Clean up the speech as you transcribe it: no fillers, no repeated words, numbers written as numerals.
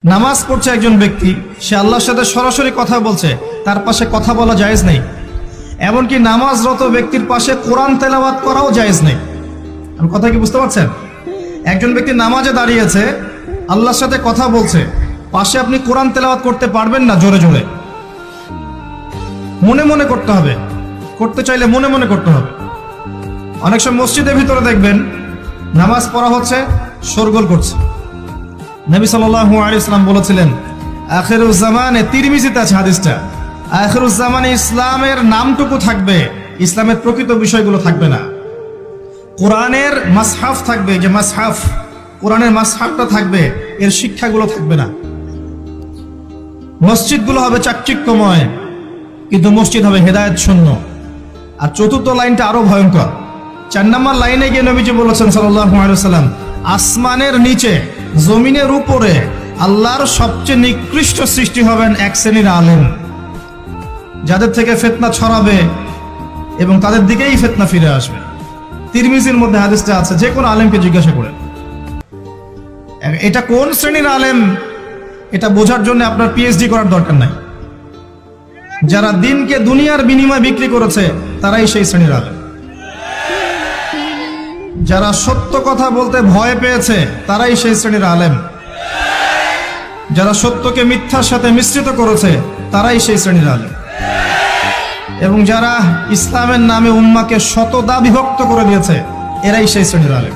নামাজ পড়ছে একজন ব্যক্তি, সে আল্লাহর সাথে সরাসরি কথা বলছে, তার পাশে কথা বলা জায়েজ নেই। এমনকি নামাজরত ব্যক্তির পাশে কোরআন তেলাওয়াত করাও জায়েজ নেই। আমি কথা কি বুঝতে পারছেন? একজন ব্যক্তি নামাজে দাঁড়িয়েছে, আল্লাহর সাথে কথা বলছে, পাশে আপনি কোরআন তেলাওয়াত করতে পারবেন না জোরে জোরে। মনে মনে করতে হবে, করতে চাইলে মনে মনে করতে হবে। অনেক সময় মসজিদের ভিতরে দেখবেন নামাজ পড়া হচ্ছে, শোরগোল করছে। নবী সাল্লাল্লাহু আলাইহি ওয়াসাল্লাম বলেছিলেন, আখিরুজ জামানে, তিরমিজিতে আছে হাদিসটা, আখিরুজ জামানে ইসলামের নামটুকু থাকবে, ইসলামের প্রকৃত বিষয়গুলো থাকবে না। কোরআনের মাসহাফ থাকবে, যে মাসহাফ, কোরআনের মাসহাফটা থাকবে, এর শিক্ষাগুলো থাকবে না। মসজিদগুলো হবে চাকচিক্যময়, কিন্তু মসজিদ হবে হেদায়েত শূন্য। আর চতুর্থ লাইনটা আরো ভয়ঙ্কর। 4 নম্বর লাইনে গিয়ে নবীজি বলেছেন সাল্লাল্লাহু আলাইহি ওয়াসাল্লাম, আসমানের নিচে জমিনের উপরে আল্লাহর সবচেয়ে নিকৃষ্ট সৃষ্টি হবেন এক শ্রেণীর আলেম, যাদের থেকে ফিতনা ছড়াবে এবং তাদের দিকেই ফিতনা ফিরে আসবে। তিরমিজির মধ্যে হাদিসটা আছে, যে কোনো আলেমকে জিজ্ঞাসা করেন এটা কোন শ্রেণীর আলেম, এটা বোঝার জন্য আপনার পিএইচডি করার দরকার নাই। যারা দিনকে দুনিয়ার বিনিময়ে বিক্রি করেছে তারাই সেই শ্রেণীর আলেম। যারা সত্য কথা বলতে ভয় পেয়েছে তারাই সেই শ্রেণীর আলেম। যারা সত্যকে মিথ্যার সাথে মিশ্রিত করেছে তারাই সেই শ্রেণীর আলেম। এবং যারা ইসলামের নামে উম্মাকে শতদা বিভক্ত করে দিয়েছে, এরাই সেই শ্রেণীর আলেম।